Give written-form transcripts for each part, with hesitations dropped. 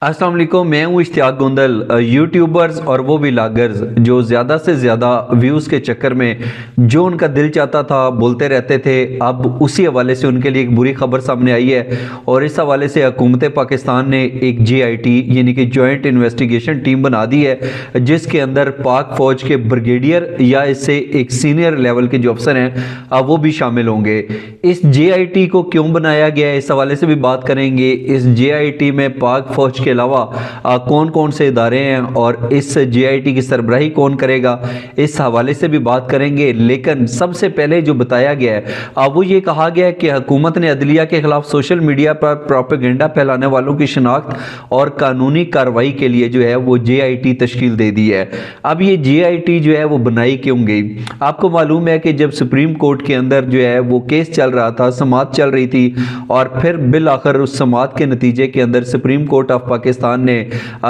अस्सलाम वालेकुम, मैं हूँ इश्तियाक गोंदल। यूट्यूबर्स और वो व्लॉगर्स जो ज़्यादा से ज़्यादा व्यूज़ के चक्कर में जो उनका दिल चाहता था बोलते रहते थे, अब उसी हवाले से उनके लिए एक बुरी खबर सामने आई है। और इस हवाले से हुकूमत पाकिस्तान ने एक JIT यानी कि जॉइंट इन्वेस्टिगेशन टीम बना दी है, जिसके अंदर पाक फ़ौज के ब्रिगेडियर या इससे एक सीनियर लेवल के जो अफसर हैं वो भी शामिल होंगे। इस JIT को क्यों बनाया गया है, इस हवाले से भी बात करेंगे। इस JIT में पाक फ़ौज के अलावा कौन कौन से इदारे हैं और इस JIT की सरबराही कौन करेगा, इस हवाले से भी बात करेंगे। लेकिन सबसे पहले जो बताया गया है वो ये कहा गया है कि हुकूमत ने अदलिया के खिलाफ सोशल मीडिया पर प्रोपेगेंडा फैलाने वालों की शिनाख्त और कानूनी कार्रवाई के लिए जो है वो JIT तश्कील दे दी है। अब ये JIT जो है वो बनाई क्यों गई? आपको मालूम है कि जब सुप्रीम कोर्ट के अंदर जो है वो केस चल रहा था, समाअत चल रही थी, और फिर बिल आखिर उस समाअत के नतीजे के अंदर सुप्रीम कोर्ट ऑफ पाकिस्तान ने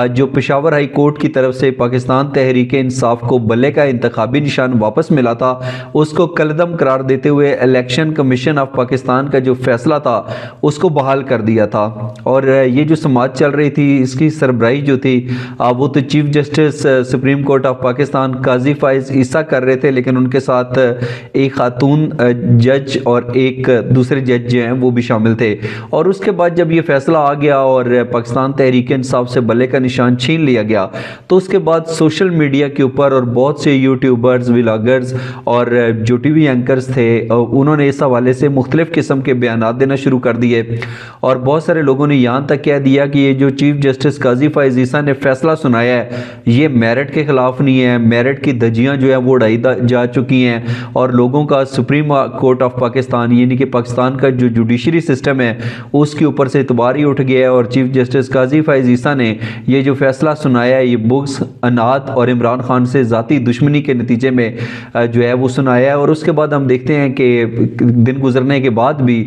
जो पेशावर हाई कोर्ट की तरफ से पाकिस्तान तहरीक इंसाफ को बल्ले का इंतखाबी निशान वापस मिला था, उसको कलदम करार देते हुए इलेक्शन कमीशन ऑफ पाकिस्तान का जो फैसला था उसको बहाल कर दिया था। और ये जो समाअत चल रही थी इसकी सरबराही जो थी वो तो chief justice supreme court of Pakistan Qazi Faez Isa कर रहे थे, लेकिन उनके साथ एक खातून जज और एक दूसरे जज जो हैं वो भी शामिल थे। और उसके बाद जब ये फैसला आ गया और पाकिस्तान तहरीक इंसाफ से बल्ले का निशान छीन लिया गया, तो उसके बाद सोशल मीडिया के ऊपर और बहुत से यूट्यूबर्स, व्लॉगर्स और जो TV एंकर्स थे उन्होंने इस हवाले से मुख्तलिफ किस्म के बयान देना शुरू कर दिए। और बहुत सारे लोगों ने यहाँ तक कह दिया कि ये जो चीफ जस्टिस काजी फाइज ईसा ने फैसला सुनाया है ये मेरिट के खिलाफ नहीं है, मेरिट की धज्जियाँ जो है वो उड़ाई जा चुकी हैं, और लोगों का सुप्रीम कोर्ट ऑफ पाकिस्तान यानी कि पाकिस्तान का जो जुडिशरी सिस्टम है उसके ऊपर से इतबार ही उठ गया है। और चीफ जस्टिस काजी फाइज ईसा ने ये जो फैसला सुनाया है ये बुक्स, अनात और इमरान खान से ज़ाती दुश्मनी के नतीजे में जो है वो सुनाया है। और उसके बाद हम देखते हैं कि दिन गुजरने के बाद भी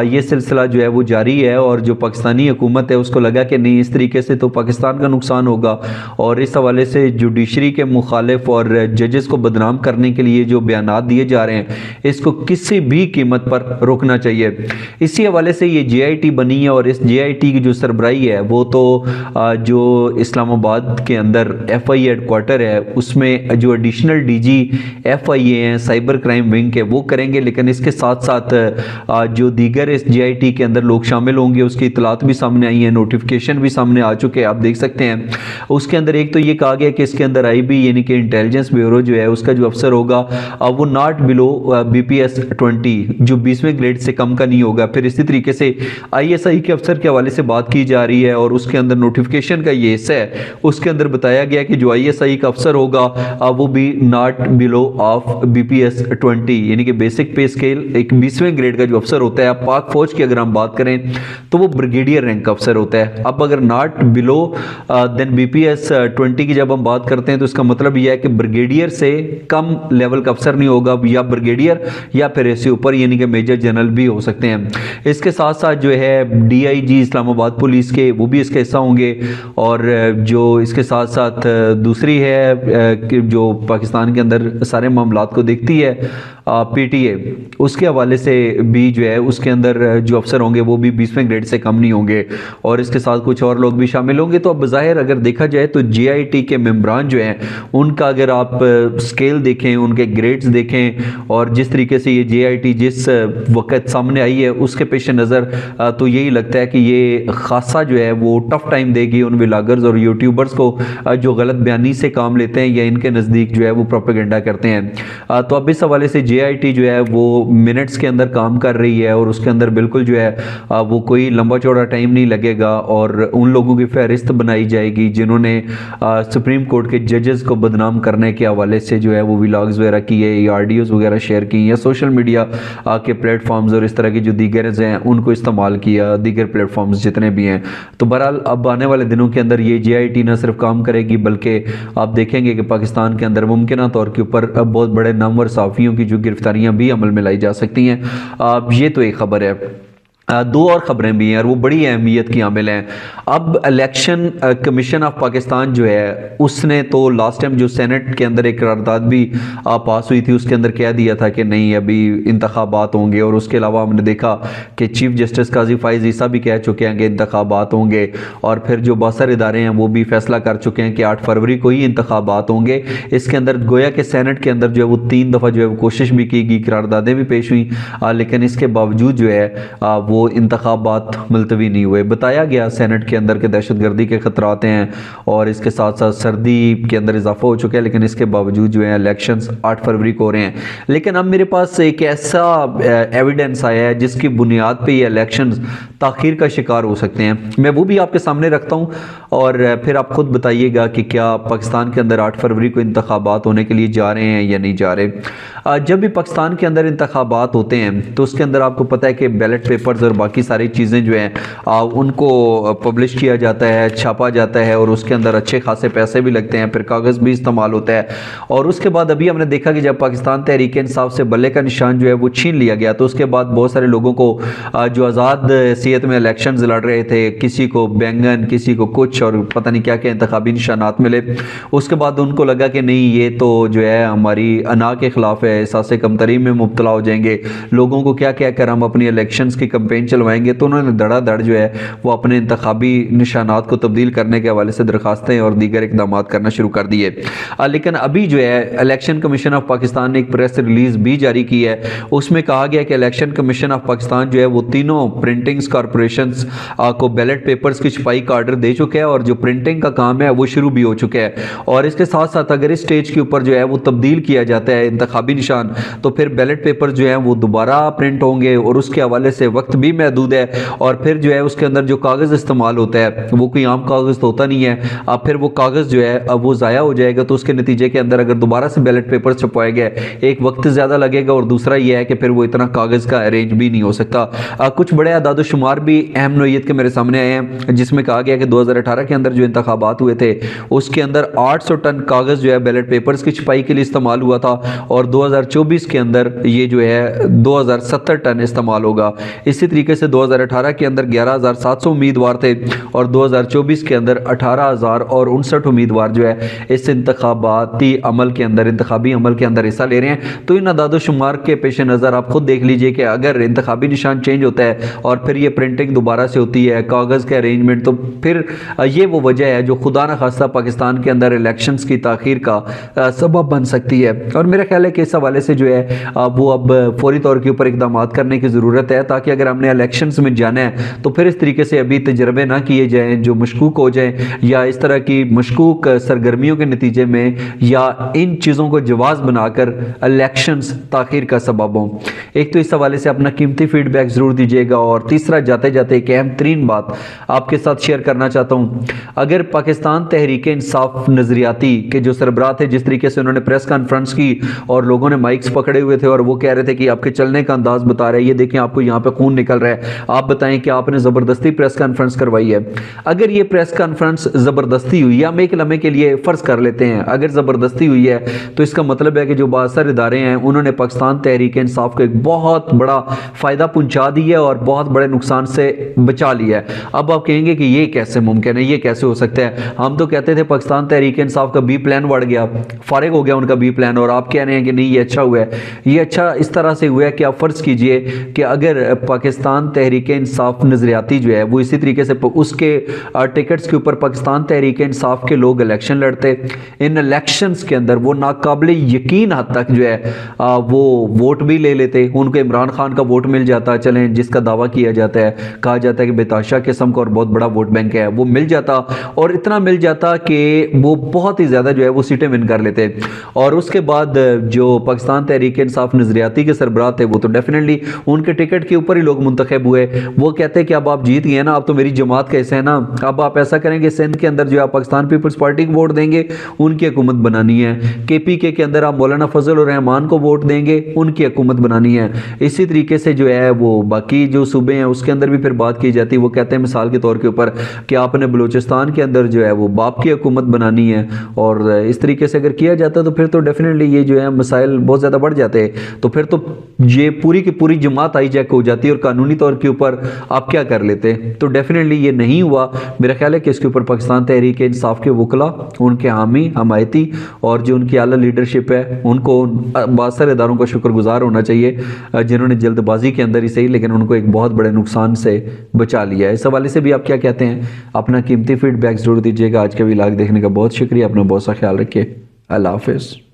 ये सिलसिला जो है वो जारी है, और जो पाकिस्तानी हुकूमत है उसको लगा कि नहीं, इस तरीके से तो पाकिस्तान का नुकसान होगा, और इस हवाले से जुडिशरी के मुखालिफ और जजेस को बदनाम करने के लिए जो बयान दिए जा रहे हैं इसको किसी भी कीमत पर रोकना चाहिए। इसी हवाले से ये JIT बनी है, और इस JIT की जो सरबराही है वो तो जो इस्लामाबाद के अंदर FI हेडक्वार्टर है उसमें जो एडिशनल DG FIA हैं, साइबर क्राइम विंग के, वो करेंगे। लेकिन इसके साथ साथ जो दीगर इस JIT के अंदर लोग शामिल होंगे उसकी इतलात भी सामने आई है, नोटिफिकेशन भी सामने आ चुके हैं, आप देख सकते हैं। उसके अंदर एक तो ये कहा गया कि इसके अंदर IB यानी कि इंटेलिजेंस ब्यूरो जो है उसका जो अफसर होगा वो नॉट बिलो BPS 20 जो 20वें ग्रेड से कम का नहीं होगा। फिर इसी तरीके से ISI के अफसर के हवाले से बात की जा रही है, और उसके अंदर नोटिफिकेशन का ये हिस्सा है उसके अंदर बताया गया कि जो ISI का अफसर होगा वो भी नॉट बिलो ऑफ BPS 20 यानी कि बेसिक पे स्केल एक 20वें ग्रेड का जो अफसर होता है। पाक फौज की अगर हम बात करें तो वो ब्रिगेडियर रैंक का अफसर होता है। अब अगर नॉट बिलो देन BPS 20 की जब हम बात करते हैं तो इसका मतलब यह है कि ब्रिगेडियर से कम लेवल का अफसर नहीं होगा, या ब्रिगेडियर या फिर इससे ऊपर यानी कि मेजर जनरल भी हो सकते हैं। इसके साथ साथ जो है DIG इस्लामाबाद पुलिस के वो भी इसका हिस्सा होंगे, और जो इसके साथ साथ दूसरी है कि जो पाकिस्तान के अंदर सारे मामलात को देखती है PTA, उसके हवाले से भी जो है उसके अंदर जो अफसर होंगे वो भी 20वें ग्रेड से कम नहीं होंगे, और इसके साथ कुछ और लोग भी शामिल होंगे। तो अब ज़ाहिर अगर देखा जाए तो JIT के मेंबरान जो हैं उनका अगर आप स्केल देखें, उनके ग्रेड्स देखें, और जिस तरीके से ये JIT जिस वक्त सामने आई है उसके पेश नज़र तो यही लगता है कि ये खासा जो है वो टफ टाइम देगी उन व्लॉगर्स और यूट्यूबर्स को जो गलत बयानी से काम लेते हैं या इनके नज़दीक जो है वो प्रोपेगेंडा करते हैं। तो अब इस हवाले से JIT जो है वो मिनट्स के अंदर काम कर रही है, और उसके अंदर बिल्कुल जो है वो कोई लंबा चौड़ा टाइम नहीं लगेगा, और उन लोगों की फहरिस्त बनाई जाएगी जिन्होंने सुप्रीम कोर्ट के जजेस को बदनाम करने के हवाले से जो है वो व्लॉग्स वगैरह किए या ऑडियोज़ वगैरह शेयर की, या सोशल मीडिया के प्लेटफॉर्म्स और इस तरह की जो दीगर हैं उनको इस्तेमाल किया, दीगर प्लेटफॉर्म्स जितने भी हैं। तो बहरहाल अब आने वाले दिनों के अंदर ये JIT न सिर्फ काम करेगी बल्कि आप देखेंगे कि पाकिस्तान के अंदर मुमकिन तौर के ऊपर बहुत बड़े नामवर सहाफ़ियों की जो गिरफ्तारियां भी अमल में लाई जा सकती हैं। ये तो एक ख़बर है। दो और ख़बरें भी हैं और वो बड़ी अहमियत की हामिल हैं। अब इलेक्शन कमीशन ऑफ पाकिस्तान जो है उसने तो लास्ट टाइम जो सेनेट के अंदर एक करारदाद भी पास हुई थी, उसके अंदर कह दिया था कि नहीं अभी इंतखाबात होंगे। और उसके अलावा हमने देखा कि चीफ जस्टिस काजी फाइज ईसा भी कह चुके हैं कि इंतखाबात होंगे। और फिर जो बासर इदारे हैं वो भी फैसला कर चुके हैं कि 8 फरवरी को ही इंतखाबात होंगे। इसके अंदर गोया के सेनेट के अंदर जो है वो 3 दफ़ा जो है वो कोशिश भी की गई, करारदादें भी पेश हुई, लेकिन इसके बावजूद जो है वो इंतखाबात मुलतवी नहीं हुए। बताया गया सेनेट के अंदर के दहशतगर्दी के खतरात हैं और इसके साथ साथ सर्दी के अंदर इजाफा हो चुका है, लेकिन इसके बावजूद जो है इलेक्शंस 8 फरवरी को हो रहे हैं। लेकिन अब मेरे पास एक ऐसा एविडेंस आया है जिसकी बुनियाद पे ये इलेक्शंस ताखीर का शिकार हो सकते हैं। मैं वो भी आपके सामने रखता हूँ और फिर आप खुद बताइएगा कि क्या पाकिस्तान के अंदर 8 फरवरी को इंतखाबात होने के लिए जा रहे हैं या नहीं जा रहे। जब भी पाकिस्तान के अंदर इंतखाबात होते हैं तो उसके अंदर आपको पता है कि बैलेट पेपर्स और बाकी सारी चीज़ें जो हैं उनको पब्लिश किया जाता है, छापा जाता है और उसके अंदर अच्छे खासे पैसे भी लगते हैं, फिर कागज़ भी इस्तेमाल होता है। और उसके बाद अभी हमने देखा कि जब पाकिस्तान तहरीक इंसाफ से बल्ले का निशान जो है वो छीन लिया गया तो उसके बाद बहुत सारे लोगों को जो आज़ाद सीयत में इलेक्शन लड़ रहे थे, किसी को बैंगन, किसी को कुछ और पता नहीं क्या क्या इंतखाबी निशानात मिले। उसके बाद उनको लगा कि नहीं ये तो जो है हमारी अना के ख़िलाफ़ है, एहसास कमतरी में मुब्तला हो जाएंगे, लोगों को क्या क्या कर हम अपनी इलेक्शंस की कैंपेन चलवाएंगे। तो उन्होंने धड़ाधड़ जो है वो अपने इंतखाबी निशानात को तब्दील करने के हवाले से दरखास्तें और दीगर इकदाम करना शुरू कर दिए। लेकिन अभी जो है इलेक्शन कमीशन ऑफ पाकिस्तान ने एक प्रेस रिलीज भी जारी की है। उसमें कहा गया कि इलेक्शन कमीशन ऑफ पाकिस्तान जो है वो तीनों प्रिंटिंग्स कॉरपोरेशंस को बैलेट पेपर्स की छपाई का ऑर्डर दे चुका है और जो प्रिंटिंग का काम है वो शुरू भी हो चुका है। और इसके साथ साथ अगर इस स्टेज के ऊपर जो है वो तब्दील किया जाता है इंतखाबी निशान तो फिर बैलेट पेपर जो है वो दोबारा प्रिंट होंगे और उसके हवाले से वक्त भी महदूद है। और फिर जो है उसके अंदर जो कागज़ इस्तेमाल होता है वो कोई आम कागज़ तो होता नहीं है। अब फिर वो कागज़ जो है अब वो ज़ाया हो जाएगा तो उसके नतीजे के अंदर अगर दोबारा से बैलेट पेपर छपवाए गए एक वक्त ज़्यादा लगेगा और दूसरा ये है कि फिर वो इतना कागज़ का अरेंज भी नहीं हो सकता। कुछ बड़े अदाद शुमार भी अहम नोयत के मेरे सामने आए हैं जिसमें कहा गया कि 2018 के अंदर जो इंतखाबात हुए थे उसके अंदर 800 टन कागज़ जो है बैलेट पेपर्स की छपाई के लिए इस्तेमाल हुआ था और 2024 के अंदर ये जो है 2070 टन इस्तेमाल होगा। इसी तरीके से 2018 के अंदर 11,700 उम्मीदवार थे और 2024 के अंदर 18,059 उम्मीदवार जो है इस इंतखाबाती अमल के अंदर इंतखाबी अमल के अंदर हिस्सा ले रहे हैं। तो इन अदाद शुमार के पेश नज़र आप खुद देख लीजिए कि अगर इंतखाबी निशान चेंज होता है और फिर ये प्रिंटिंग दोबारा से होती है, कागज़ के अरेंजमेंट, तो फिर ये वो वजह है जो खुदा न खास्ता पाकिस्तान के अंदर इलेक्शंस की ताखीर का सबब बन सकती है। और मेरा ख्याल है कि इस हवाले से जो है वो अब फौरी तौर के ऊपर इकदाम करने की ज़रूरत है ताकि अगर हमने इलेक्शंस में जाना है तो फिर इस तरीके से अभी तजर्बे ना किए जाएँ जो मशकूक हो जाए या इस तरह की मशकूक सरगर्मियों के नतीजे में या इन चीज़ों को जवाज़ बनाकर इलेक्शंस ताखीर का सबब हों। एक तो इस हवाले से अपना कीमती फीडबैक ज़रूर दीजिएगा और तीसरा जाते जाते एक अहम तरीन बात आपके साथ शेयर करना चाहता हूँ। अगर पाकिस्तान तहरीक इंसाफ नज़रियाती के जो सरबराह थे जिस तरीके से उन्होंने प्रेस कॉन्फ्रेंस की और लोगों ने माइक्स पकड़े हुए थे और वो कह रहे थे कि आपके चलने का अंदाज बता रहे हैं, ये देखें आपको यहाँ पे खून निकल रहा है, आप बताएं कि आपने ज़बरदस्ती प्रेस कॉन्फ्रेंस करवाई है। अगर ये प्रेस कॉन्फ्रेंस ज़बरदस्ती हुई या हम एक लम्हे के लिए फ़र्ज़ कर लेते हैं अगर ज़बरदस्ती हुई है तो इसका मतलब है कि जो बासर इदारे हैं उन्होंने पाकिस्तान तहरीक इंसाफ को एक बहुत बड़ा फ़ायदा पहुँचा दिया और बहुत बड़े नुकसान से बचा लिया है। अब आप कहेंगे कि ये कैसे मुमकिन है, ये कैसे हो सकता है। हम तो कहते थे पाकिस्तान तहरीक इंसाफ का बी प्लान बढ़ गया, फारिग हो गया उनका बी प्लान और आप कह रहे हैं कि नहीं ये अच्छा हुआ है। ये अच्छा इस तरह से हुआ है कि आप फ़र्ज़ कीजिए कि अगर पाकिस्तान तहरीक इंसाफ नज़रियाती जो है वो इसी तरीके से उसके टिकट्स के ऊपर पाकिस्तान तहरीक इंसाफ के लोग इलेक्शन लड़ते, इन इलेक्शंस के अंदर वो नाकाबिल यकीन हद तक जो है वो वोट भी ले लेते, उनको इमरान खान का वोट मिल जाता, चलें जिसका दावा किया जाता है, कहा जाता है कि बेताशा किस्म का और बहुत बड़ा वोट बैंक है, वो मिल जाता और इतना मिल जाता कि वो बहुत ही ज़्यादा जो है वो सीटें विन कर लेते। और उसके बाद जो पाकिस्तान तहरीक इंसाफ नज़रियाती के सरबराह थे वो तो डेफिनेटली उनके टिकट के ऊपर ही लोग मुंतखब हुए। वो कहते हैं कि अब आप जीत गए ना, अब तो मेरी जमात का हिस्सा है ना, अब आप ऐसा करेंगे सिंध के अंदर जो आप पाकिस्तान पीपल्स पार्टी को वोट देंगे उनकी हुकूमत बनानी है, KPK के अंदर आप मौलाना फजल और रहमान को वोट देंगे उनकी हुकूमत बनानी है। इसी तरीके से जो है वो बाकी जो सूबे हैं उसके अंदर भी फिर बात की जाती है। वो कहते हैं मिसाल के तौर के ऊपर कि आपने बलूचिस्तान के अंदर जो है वो बाप की हुकूमत बनानी है और इस तरीके से अगर किया जाता तो फिर तो डेफिनेटली ये जो है मसाइल बहुत ज़्यादा बढ़ जाते हैं। तो फिर तो ये पूरी की पूरी जमात हाईजैक हो जाती है और कानूनी तौर के ऊपर आप क्या कर लेते। तो डेफिनेटली ये नहीं हुआ। मेरा ख्याल है कि इसके ऊपर पाकिस्तान तहरीक इंसाफ के वकला, उनके हामी हमायती और जो उनकी आला लीडरशिप है उनको बासर इदारों का शुक्रगुजार होना चाहिए जिन्होंने जल्दबाजी के अंदर ही सही लेकिन उनको एक बहुत बड़े नुकसान से बचा लिया है। इस हवाले से भी आप क्या कहते हैं, अपना कीमती फीडबैक जरूर दीजिएगा। आज का व्लॉग देखने का बहुत शुक्रिया, अपना बहुत सा ख्याल रखिए। अल्लाह हाफिज़।